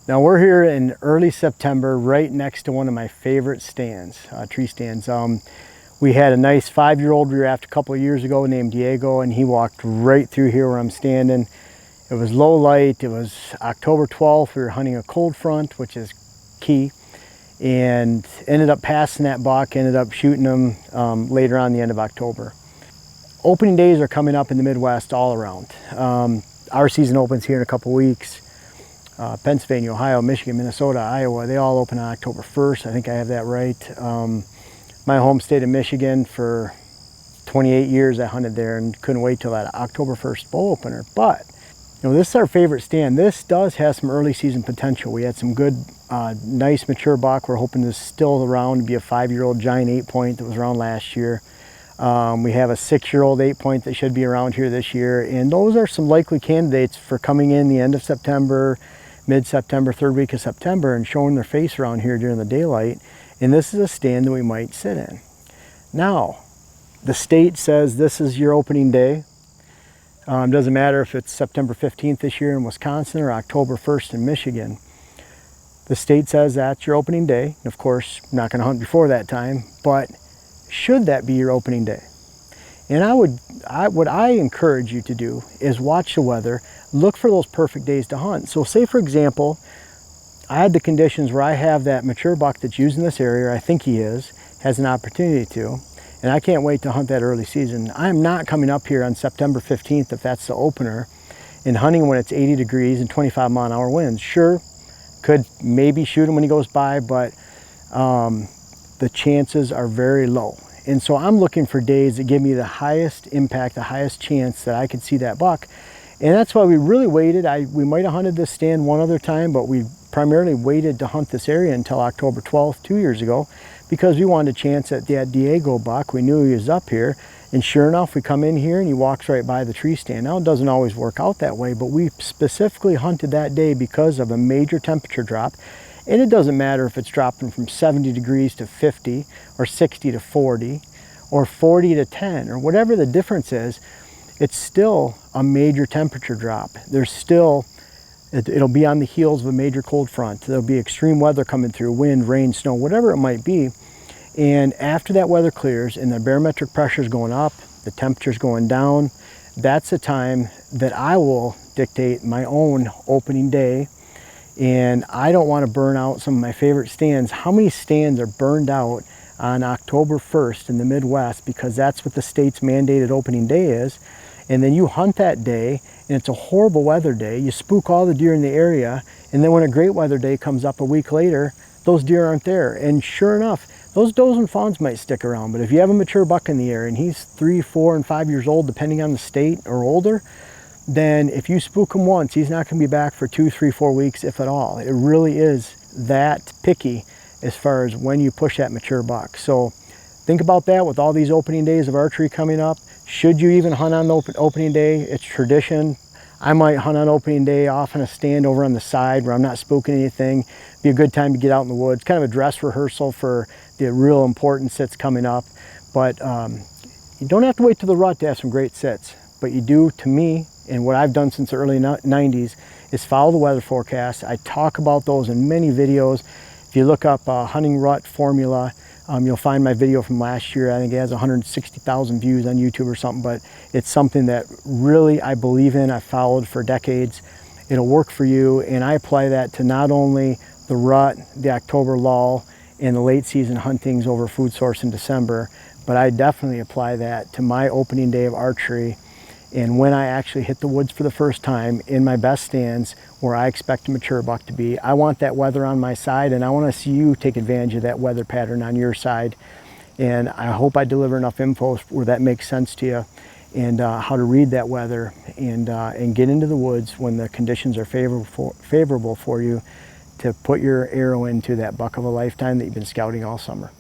Now we're here in early September, right next to one of my favorite stands, tree stands. We had a nice 5-year-old we were after a couple of years ago named Diego, and he walked right through here where I'm standing. It was low light. It was October 12th. We were hunting a cold front, which is key, and ended up passing that buck, ended up shooting him later on the end of October. Opening days are coming up in the Midwest all around. Our season opens here in a couple weeks. Pennsylvania, Ohio, Michigan, Minnesota, Iowa, they all open on October 1st. I think I have that right. My home state of Michigan, for 28 years I hunted there and couldn't wait till that October 1st bow opener. But this is our favorite stand. This does have some early season potential. We had some good, nice mature buck. We're hoping this is still around to be a 5-year-old giant 8-point that was around last year. We have a 6-year-old 8-point that should be around here this year. And those are some likely candidates for coming in the end of September, mid-September, third week of September, and showing their face around here during the daylight. And this is a stand that we might sit in. Now, the state says this is your opening day. Doesn't matter if it's September 15th this year in Wisconsin or October 1st in Michigan. The state says that's your opening day. Of course, I'm not going to hunt before that time, but should that be your opening day? And what I encourage you to do is watch the weather, look for those perfect days to hunt. So say, for example, I had the conditions where I have that mature buck that's using this area, or I think he has an opportunity to, and I can't wait to hunt that early season. I'm not coming up here on September 15th, if that's the opener, and hunting when it's 80 degrees and 25-mile-an-hour winds. Sure, could maybe shoot him when he goes by, but the chances are very low. And so I'm looking for days that give me the highest impact, the highest chance that I could see that buck. And that's why we really waited. We might have hunted this stand one other time, but we primarily waited to hunt this area until October 12th, 2 years ago, because we wanted a chance at that Diego buck. We knew he was up here, and sure enough, we come in here and he walks right by the tree stand. Now, it doesn't always work out that way, but we specifically hunted that day because of a major temperature drop. And it doesn't matter if it's dropping from 70 degrees to 50, or 60 to 40, or 40 to 10, or whatever the difference is, it's still a major temperature drop. There's still, it'll be on the heels of a major cold front. There'll be extreme weather coming through, wind, rain, snow, whatever it might be. And after that weather clears and the barometric pressure is going up, the temperature's going down, that's the time that I will dictate my own opening day. And I don't want to burn out some of my favorite stands. How many stands are burned out on October 1st in the Midwest, because that's what the state's mandated opening day is? And then you hunt that day and it's a horrible weather day. You spook all the deer in the area, and then when a great weather day comes up a week later, those deer aren't there. And sure enough, those does and fawns might stick around, but if you have a mature buck in the area and he's 3, 4, and 5 years old, depending on the state, or older, then if you spook him once, he's not going to be back for 2, 3, 4 weeks, if at all. It really is that picky as far as when you push that mature buck. So think about that with all these opening days of archery coming up. Should you even hunt on opening day? It's tradition. I might hunt on opening day off on a stand over on the side where I'm not spooking anything. Be a good time to get out in the woods, kind of a dress rehearsal for the real important sits coming up. But you don't have to wait till the rut to have some great sits. But you do, to me, and what I've done since the early 90s, is follow the weather forecasts. I talk about those in many videos. If you look up hunting rut formula, you'll find my video from last year. I think it has 160,000 views on YouTube or something, but it's something that really I believe in. I've followed for decades. It'll work for you, and I apply that to not only the rut, the October lull, and the late season huntings over food source in December, but I definitely apply that to my opening day of archery. And when I actually hit the woods for the first time in my best stands where I expect a mature buck to be, I want that weather on my side, and I want to see you take advantage of that weather pattern on your side. And I hope I deliver enough info where that makes sense to you, and how to read that weather and get into the woods when the conditions are favorable for you to put your arrow into that buck of a lifetime that you've been scouting all summer.